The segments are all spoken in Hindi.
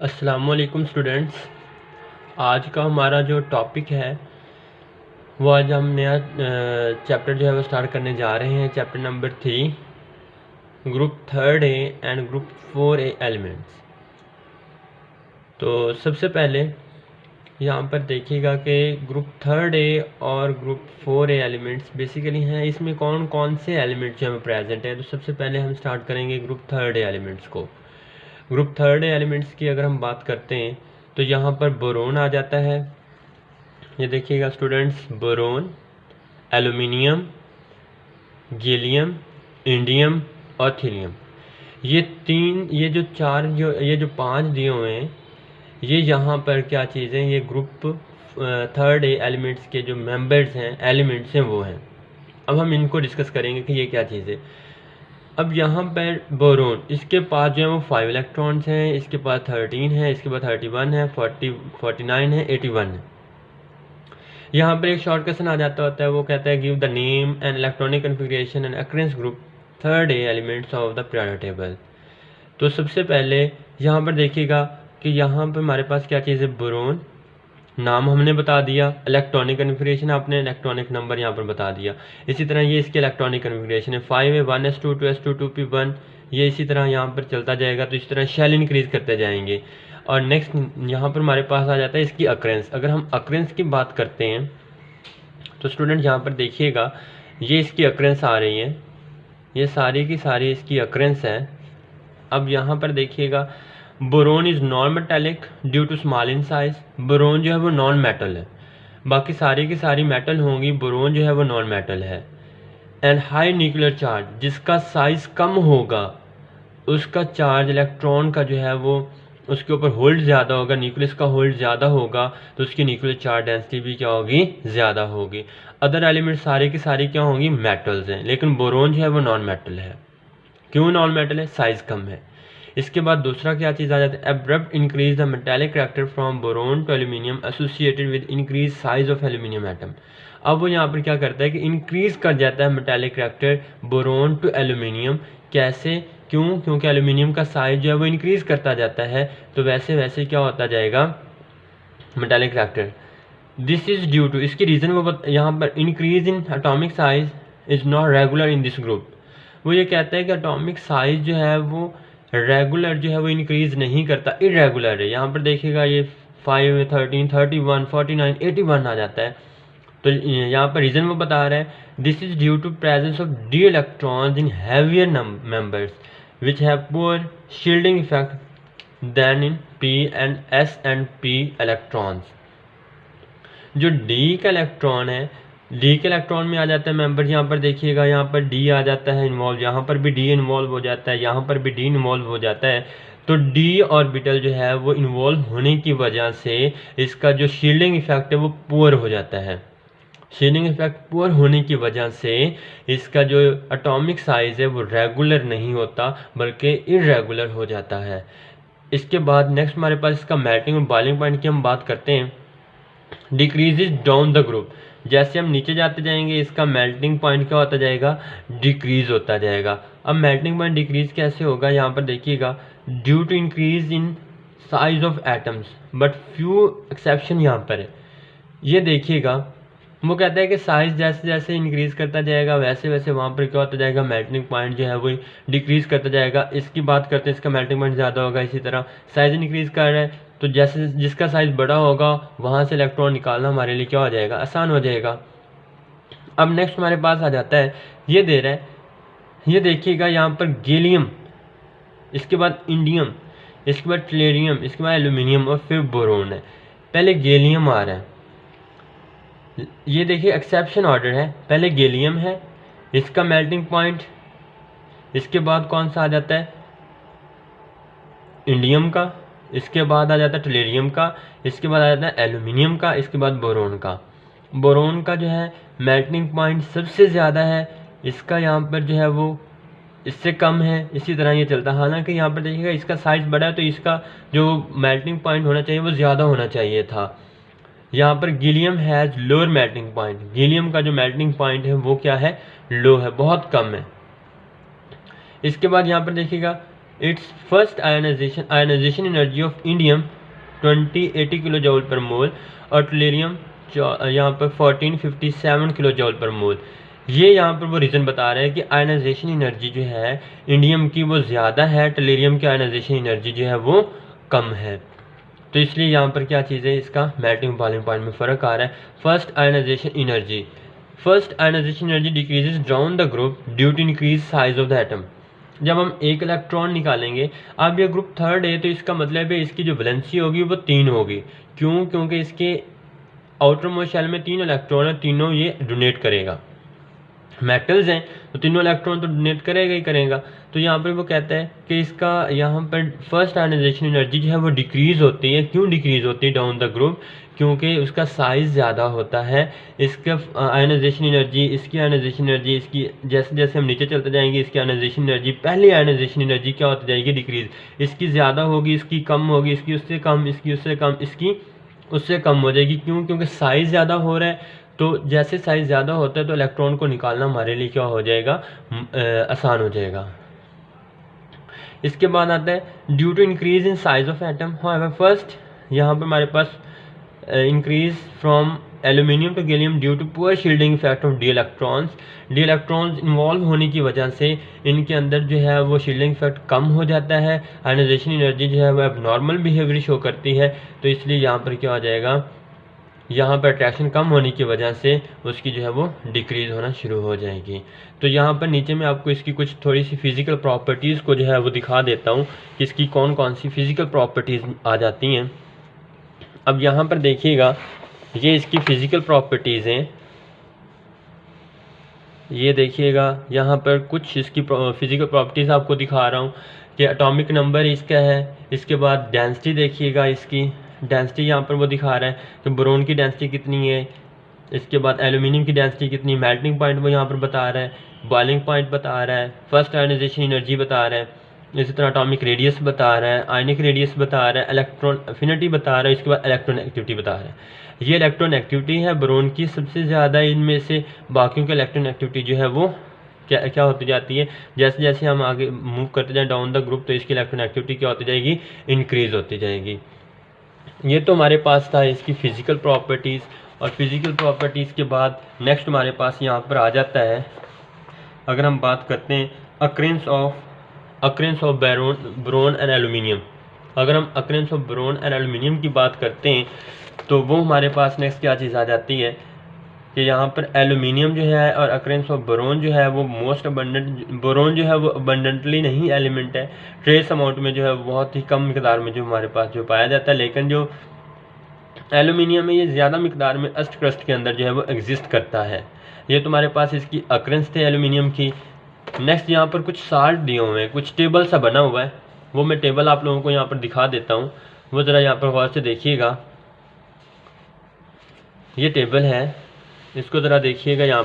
अस्सलामुअलैकुम स्टूडेंट्स। आज का हमारा जो टॉपिक है वो आज हम नया चैप्टर जो है वो स्टार्ट करने जा रहे हैं। Chapter number 3, group 3A and group 4A elements. तो सबसे पहले यहाँ पर देखिएगा कि ग्रुप 3A और ग्रुप 4A एलिमेंट्स बेसिकली हैं। इसमें कौन कौन से एलिमेंट्स जो हमें प्रेजेंट हैं। तो सबसे पहले हम स्टार्ट करेंगे ग्रुप 3A एलिमेंट्स को। ग्रुप 3A एलिमेंट्स की अगर हम बात करते हैं तो यहाँ पर बोरोन आ जाता है। ये देखिएगा students, boron, aluminium, gallium, indium और थीलियम। ये जो पांच दिए हुए हैं, ये यहाँ पर क्या चीज़ें, ये ग्रुप 3A एलिमेंट्स के जो मेंबर्स हैं, एलिमेंट्स हैं, वो हैं। अब हम इनको डिस्कस करेंगे कि ये क्या चीज़ है। अब यहाँ पर बोरोन, इसके पास जो है वो 5 इलेक्ट्रॉन्स हैं, इसके पास 13 है, इसके पास 31 है, 49 है, 81 है। यहाँ पर एक शॉर्ट क्वेश्चन आ जाता होता है, वो कहता है give the name and electronic configuration and occurrence group 3A elements of the periodic table. तो सबसे पहले यहाँ पर देखिएगा कि यहाँ पर हमारे पास क्या चीज़ है, बोरोन, नाम हमने बता दिया, इलेक्ट्रॉनिक कन्फिगरेशन आपने इलेक्ट्रॉनिक नंबर यहाँ पर बता दिया। इसी तरह ये इसके इलेक्ट्रॉनिक कन्फिगरेशन है, 5 है, 1s2 2s2 2p1, ये इसी तरह यहाँ पर चलता जाएगा। तो इस तरह शेल इंक्रीज करते जाएंगे। और नेक्स्ट यहाँ पर हमारे पास आ जाता है इसकी अकरेंस। अगर हम अकरेंस की बात करते हैं तो स्टूडेंट यहाँ पर देखिएगा, ये इसकी अकरेंस आ रही है, ये सारी की सारी इसकी अकरेंस है। अब यहाँ पर देखिएगा, boron is non metallic due to small in size. Boron जो है वो नॉन मेटल है, बाकी सारी की सारी मेटल होंगी, बोरोन जो है वो नॉन मेटल है। एंड हाई न्यूक्लियर चार्ज, जिसका साइज कम होगा उसका चार्ज इलेक्ट्रॉन का जो है वो उसके ऊपर होल्ड ज़्यादा होगा, न्यूक्लियस का होल्ड ज़्यादा होगा, तो उसकी न्यूक्लियर चार्ज डेंसिटी भी क्या होगी, ज़्यादा होगी। अदर एलिमेंट सारी की सारी क्या होंगी, मेटल्स हैं, लेकिन बोरोन जो है वो नॉन मेटल है। क्यों नॉन मेटल है, साइज़ कम है। इसके बाद दूसरा क्या चीज़ आ जाता है, abrupt increase the metallic character from boron to aluminium associated with increase size of aluminium atom. अब वो यहाँ पर क्या करता है कि इंक्रीज कर जाता है metallic character boron to aluminium. कैसे, क्यों, क्योंकि एल्यूमिनियम का साइज जो है वो इंक्रीज करता जाता है, तो वैसे वैसे क्या होता जाएगा metallic character. This is due to, इसकी रीज़न वो यहाँ पर, increase in atomic size is not regular in this group. वो ये कहता है कि एटॉमिक साइज जो है वो रेगुलर जो है वो इंक्रीज नहीं करता, इरेगुलर है। यहाँ पर देखिएगा ये 5, 13, 31, 49, 81 आ जाता है। तो यहाँ पर रीज़न वो बता रहा है, this is due to presence of d electrons in heavier members which have poor shielding effect than in p and s and p electrons. जो डी का इलेक्ट्रॉन है, डी के इलेक्ट्रॉन में आ जाता है मेंबर, यहाँ पर देखिएगा, यहाँ पर डी आ जाता है इन्वॉल्व, यहाँ पर भी डी इन्वॉल्व हो जाता है, यहाँ पर भी डी इन्वॉल्व हो जाता है। तो डी ऑर्बिटल जो है वो इन्वॉल्व होने की वजह से इसका जो शील्डिंग इफेक्ट है वो पुअर हो जाता है। शील्डिंग इफेक्ट पुअर होने की वजह से इसका जो एटॉमिक साइज है वो रेगुलर नहीं होता, बल्कि इरेगुलर हो जाता है। इसके बाद नेक्स्ट हमारे पास इसका मेल्टिंग और बॉइलिंग पॉइंट की हम बात करते हैं। डिक्रीजेज डाउन द ग्रुप, जैसे हम नीचे जाते जाएंगे इसका मेल्टिंग पॉइंट क्या होता जाएगा, डिक्रीज होता जाएगा। अब मेल्टिंग पॉइंट डिक्रीज कैसे होगा, यहाँ पर देखिएगा, due to increase in size of atoms but few exception यहाँ पर है। ये देखिएगा, वो कहता है कि साइज जैसे जैसे इंक्रीज करता जाएगा वैसे वैसे वहाँ पर क्या होता जाएगा, मेल्टिंग पॉइंट जो है वो डिक्रीज करता जाएगा। इसकी बात करते हैं, इसका मेल्टिंग पॉइंट ज़्यादा होगा। इसी तरह साइज इंक्रीज कर रहा है, तो जैसे जिसका साइज बड़ा होगा वहाँ से इलेक्ट्रॉन निकालना हमारे लिए क्या हो जाएगा, आसान हो जाएगा। अब नेक्स्ट हमारे पास आ जाता है, ये दे रहा है, ये देखिएगा यहाँ पर गैलियम, इसके बाद इंडियम, इसके बाद टेलुरियम, इसके बाद एल्यूमिनियम और फिर बोरोन है। पहले गैलियम आ रहा है, ये देखिए एक्सेप्शन ऑर्डर है, पहले गैलियम है, इसका मेल्टिंग पॉइंट, इसके बाद कौन सा आ जाता है, इंडियम का, इसके बाद आ जाता है टेलुरियम का, इसके बाद आ जाता है एल्यूमिनियम का, इसके बाद बोरोन का। बोरोन का जो है मेल्टिंग पॉइंट सबसे ज़्यादा है, इसका यहाँ पर जो है वो इससे कम है। इसी तरह ये चलता है, हालांकि यहाँ पर देखिएगा इसका साइज़ बड़ा है तो इसका जो मेल्टिंग पॉइंट होना चाहिए वो ज़्यादा होना चाहिए था। यहाँ पर gallium has lower melting point, gallium का जो मेल्टिंग पॉइंट है वो क्या है, लो है, बहुत कम है। इसके बाद यहाँ पर देखिएगा it's first ionisation energy of indium 2080 kilojoule per mole और टेलरियम यहाँ पर 1457 किलो जूल पर मोल। ये यहाँ पर वो रीज़न बता रहे हैं कि आयनाइजेशन एनर्जी जो है इंडियम की वो ज़्यादा है, टेलरियम की आयनाइजेशन एनर्जी जो है वो कम है। तो इसलिए यहाँ पर क्या चीज़ है, इसका मेल्टिंग बॉइलिंग पॉइंट में फ़र्क आ रहा है। First ionisation energy decreases down the group due to increase size of the atom. जब हम एक इलेक्ट्रॉन निकालेंगे, अब ये ग्रुप थर्ड है तो इसका मतलब है इसकी जो वैलेंसी होगी वो 3 होगी। क्यों? क्योंकि इसके आउटर मोस्ट शेल में 3 इलेक्ट्रॉन है, तीनों ये डोनेट करेगा। मेटल्स हैं तो तीनों इलेक्ट्रॉन तो डोनेट करेगा ही करेगा। तो यहाँ पर वो कहता है कि इसका यहाँ पर फर्स्ट आयनाइजेशन एनर्जी जो है वो डिक्रीज़ होती है। क्यों डिक्रीज़ होती है डाउन द ग्रुप? क्योंकि उसका साइज़ ज़्यादा होता है। इसका आयनाइजेशन एनर्जी, इसकी आयनाइजेशन एनर्जी, इसकी जैसे जैसे हम नीचे चलते जाएंगे इसकी आयनाइजेशन एनर्जी, पहली आयनाइजेशन एनर्जी क्या होती जाएगी? डिक्रीज़। इसकी ज़्यादा होगी, इसकी कम होगी, इसकी उससे कम, इसकी उससे कम, इसकी उससे कम हो जाएगी। क्यों? क्योंकि साइज़ ज़्यादा हो रहा है। तो जैसे साइज़ ज़्यादा होता है तो इलेक्ट्रॉन को निकालना हमारे लिए क्या हो जाएगा? आसान हो जाएगा। इसके बाद आता है due to increase in size of atom. However first यहाँ पर हमारे पास increase from aluminium to gallium due to poor shielding effect of d electrons involve होने की वजह से इनके अंदर जो है वो शील्डिंग इफेक्ट कम हो जाता है। आयनाइजेशन एनर्जी जो है वो अब नॉर्मल बिहेवियर शो करती है। तो इसलिए यहाँ पर क्या हो जाएगा, यहाँ पर अट्रैक्शन कम होने की वजह से उसकी जो है वो डिक्रीज़ होना शुरू हो जाएगी। तो यहाँ पर नीचे मैं आपको इसकी कुछ थोड़ी सी फिज़िकल प्रॉपर्टीज़ को जो है वो दिखा देता हूँ कि इसकी कौन कौन सी फ़िज़िकल प्रॉपर्टीज़ आ जाती हैं। अब यहाँ पर देखिएगा, ये इसकी फ़िज़िकल प्रॉपर्टीज़ हैं। ये देखिएगा यहाँ पर कुछ इसकी फ़िज़िकल प्रॉपर्टीज़ आपको दिखा रहा हूँ कि एटॉमिक नंबर इसका है। इसके बाद डेंसिटी देखिएगा, इसकी डेंसिटी यहाँ पर वो दिखा रहा है कि बोरोन की डेंसिटी कितनी है। इसके बाद एल्यूमिनियम की डेंसिटी कितनी, मेल्टिंग पॉइंट वो यहाँ पर बता रहा है, बॉइलिंग पॉइंट बता रहा है, फर्स्ट आयनाइजेशन एनर्जी बता रहा है, इसी तरह एटॉमिक रेडियस बता रहा है, आयनिक रेडियस बता रहा है, इलेक्ट्रॉन एफिनिटी बता रहा है, इसके बाद इलेक्ट्रॉन एक्टिविटी बता रहा है। ये इलेक्ट्रॉन एक्टिविटी है बोरोन की सबसे ज़्यादा, इनमें से बाकियों की इलेक्ट्रॉन एक्टिविटी जो है वो क्या होती जाती है, जैसे जैसे हम आगे मूव करते जाएँ डाउन द ग्रुप तो इसकी इलेक्ट्रॉन एक्टिविटी क्या होती जाएगी? इंक्रीज़ होती जाएगी। ये तो हमारे पास था इसकी फ़िज़िकल प्रॉपर्टीज़। और फिज़िकल प्रॉपर्टीज़ के बाद नेक्स्ट हमारे पास यहाँ पर आ जाता है, अगर हम बात करते हैं occurrence of boron and aluminium. अगर हम occurrence of boron and aluminium की बात करते हैं तो वो हमारे पास नेक्स्ट क्या चीज़ आ जाती है कि यहाँ पर एल्यूमिनियम जो है और अक्रेंस ऑफ बोरोन जो है वो मोस्ट अबंडेंट, बोरोन जो है वो अबंडेंटली नहीं एलिमेंट है, ट्रेस अमाउंट में जो है बहुत ही कम मिकदार में जो हमारे पास जो पाया जाता है। लेकिन जो एल्यूमिनियम है ये ज़्यादा मिकदार में अस्ट क्रस्ट के अंदर जो है वो एग्जिस्ट करता है। ये तुम्हारे पास इसकी अक्रेंस थे एल्यूमिनियम की। नेक्स्ट यहाँ पर कुछ साल्ट दिए हुए हैं, कुछ टेबल सा बना हुआ है, वो मैं टेबल आप लोगों को यहाँ पर दिखा देता हूँ, वो ज़रा यहाँ पर गौर से देखिएगा। ये टेबल है, इसको ज़रा देखिएगा। यहाँ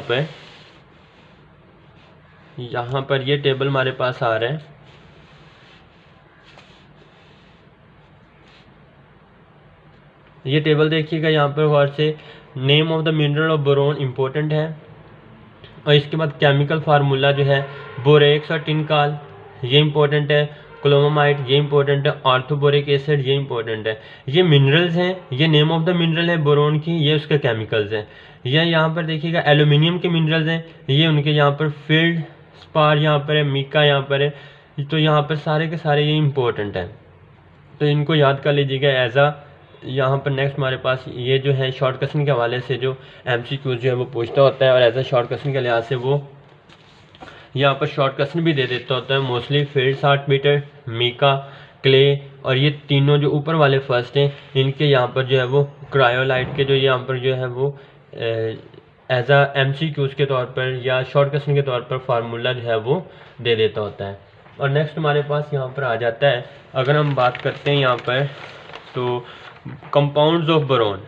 पर ये टेबल हमारे पास आ रहा है। ये टेबल देखिएगा यहाँ पर गौर से। Name of the mineral of boron important है और इसके बाद केमिकल फार्मूला जो है बोरेक्स और टिनकाल ये इम्पोर्टेंट है, क्लोमामाइट ये इम्पोर्टेंट है, ऑर्थोबोरिक एसिड ये इम्पोर्टेंट है। ये मिनरल्स हैं, ये नेम ऑफ द मिनरल है बोरोन की, ये उसके केमिकल्स हैं। ये यहाँ पर देखिएगा एल्यूमिनियम के मिनरल्स हैं, ये उनके यहाँ पर फील्ड स्पार यहाँ पर है, मीका यहाँ पर है। तो यहाँ पर सारे के सारे ये इम्पोर्टेंट हैं, तो इनको याद कर लीजिएगा एज आ। यहाँ पर नेक्स्ट हमारे पास ये जो है शॉर्ट क्वेश्चन के हवाले से जो MCQ जो है वो पूछता होता है और एज अ शॉर्ट क्वेश्चन के लिहाज से वो यहाँ पर शॉर्ट क्वेश्चन भी दे देता होता है। Mostly field salt metre, mica, clay और ये तीनों जो ऊपर वाले फर्स्ट हैं इनके यहाँ पर जो है वो क्रायोलाइट के जो यहाँ पर जो है वो एज आ MCQs के तौर पर या शॉर्ट क्वेश्चन के तौर पर फार्मूला जो है वो दे देता होता है। और नेक्स्ट हमारे पास यहाँ पर आ जाता है, अगर हम बात करते हैं यहाँ पर तो कंपाउंड्स ऑफ बोरोन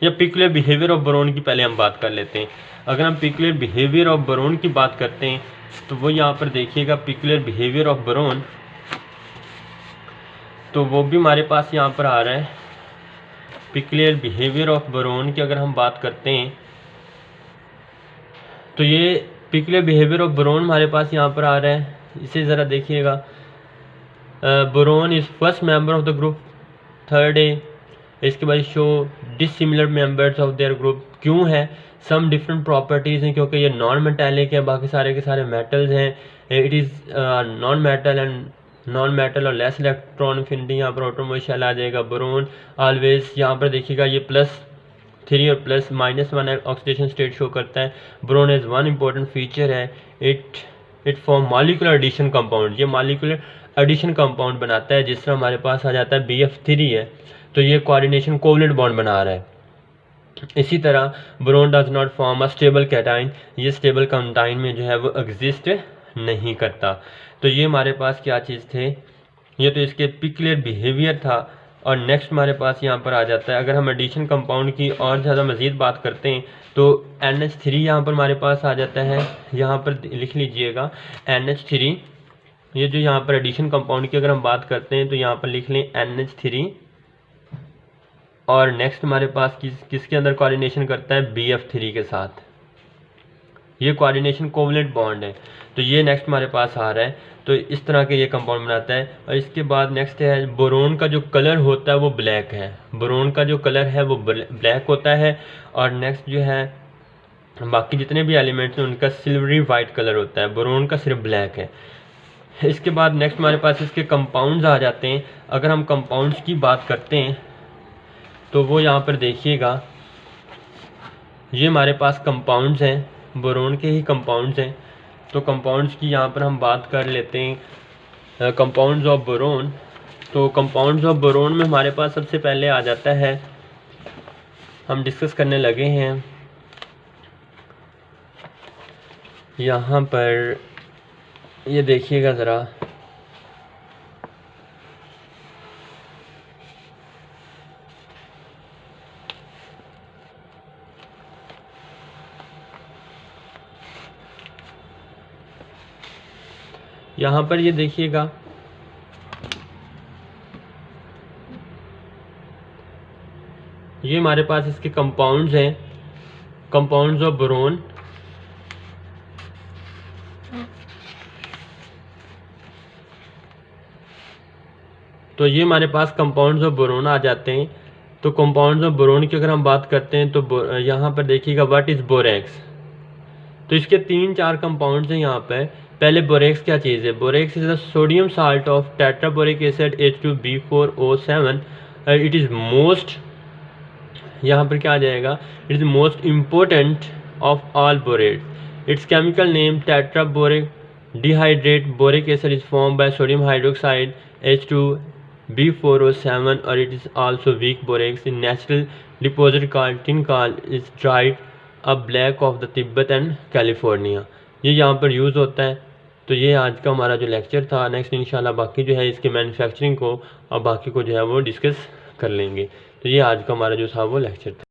या पिकुलर बिहेवियर ऑफ बोरोन की पहले हम बात कर लेते हैं। अगर हम पिकुलर बिहेवियर ऑफ बोरोन की बात करते हैं तो वो यहाँ पर देखिएगा पिकुलर बिहेवियर ऑफ बोरोन, तो वो भी हमारे पास यहाँ पर आ रहा है। पिकुलर बिहेवियर ऑफ बोरोन की अगर हम बात करते हैं तो ये पिकुलर बिहेवियर ऑफ बोरोन हमारे पास यहाँ पर आ रहा है। इसे ज़रा देखिएगा, boron is first member of the group third A. इसके बाद show dissimilar members of their group, क्यों है, सम डिफरेंट प्रॉपर्टीज़ हैं, क्योंकि ये नॉन मेटालिक है, बाकी सारे के सारे मेटल्स हैं। इट इज़ नॉन मेटल और लेस इलेक्ट्रॉन अफिनिटी, यहाँ पर ऑटोमोबाइल शेल आ जाएगा। बोरोन ऑलवेज, यहाँ पर देखिएगा ये +3 और +-1 ऑक्सीडेशन स्टेट शो करता है। Boron is one important feature है, it form molecular addition compound, ये मॉलिक्यूलर एडिशन कंपाउंड बनाता है। जिस तरह हमारे पास आ जाता है BF3 है, तो ये कोऑर्डिनेशन कोवलेंट बॉन्ड बना रहा है। इसी तरह boron does not form a stable cation, ये स्टेबल कैटाइन में जो है वो एग्जिस्ट नहीं करता। तो ये हमारे पास क्या चीज़ थे, ये तो इसके पिक्युलर बिहेवियर था। और नेक्स्ट हमारे पास यहाँ पर आ जाता है, अगर हम एडिशन कंपाउंड की और ज़्यादा मज़ीद बात करते हैं तो NH3 यहाँ पर हमारे पास आ जाता है। यहाँ पर लिख लीजिएगा NH3, ये जो यहाँ पर एडिशन कंपाउंड की अगर हम बात करते हैं तो यहाँ पर लिख लें NH3। और नेक्स्ट हमारे पास किसके अंदर कोऑर्डिनेशन करता है, BF3 के साथ, ये कोऑर्डिनेशन कोवलेंट बॉन्ड है। तो ये नेक्स्ट हमारे पास आ रहा है, तो इस तरह के ये कंपाउंड बनाता है। और इसके बाद नेक्स्ट है बोरोन का जो कलर होता है वो ब्लैक है, बोरोन का जो कलर है वो ब्लैक होता है। और नेक्स्ट जो है बाकी जितने भी एलिमेंट्स हैं उनका सिल्वरी वाइट कलर होता है, बोरोन का सिर्फ ब्लैक है। इसके बाद नेक्स्ट हमारे पास इसके कंपाउंड्स आ जाते हैं। अगर हम कंपाउंड्स की बात करते हैं तो वो यहाँ पर देखिएगा, ये हमारे पास कंपाउंड्स हैं, बोरोन के ही कंपाउंड्स हैं। तो कंपाउंड्स की यहाँ पर हम बात कर लेते हैं, कंपाउंड्स ऑफ बोरोन। तो कंपाउंड्स ऑफ बोरोन में हमारे पास सबसे पहले आ जाता है, हम डिस्कस करने लगे हैं यहाँ पर, ये देखिएगा ज़रा, यहाँ पर ये देखिएगा, ये हमारे पास इसके कंपाउंड्स हैं, कंपाउंड्स ऑफ बोरोन। तो ये हमारे पास कंपाउंड्स ऑफ बोरोन आ जाते हैं। तो कंपाउंड्स ऑफ बोरोन की अगर हम बात करते हैं तो यहाँ पर देखिएगा व्हाट इज़ बोरेक्स। तो इसके 3-4 कंपाउंड्स हैं यहाँ पर। पहले बोरेक्स क्या चीज़ है, borax is the sodium salt of tetraboric acid H2B4O7। It is most, यहाँ पर क्या आ जाएगा, it is most important of all borates. Its chemical name tetraboric dihydrate boric acid is form by sodium hydroxide H2B4O7 और it is also weak borax in natural deposit called tincal is dried a black of the Tibet and California, ये यहाँ पर यूज़ होता है। तो ये आज का हमारा जो लेक्चर था। नेक्स्ट इंशाल्लाह बाकी जो है इसके मैन्युफैक्चरिंग को और बाकी को जो है वो डिस्कस कर लेंगे। तो ये आज का हमारा जो था वो लेक्चर था।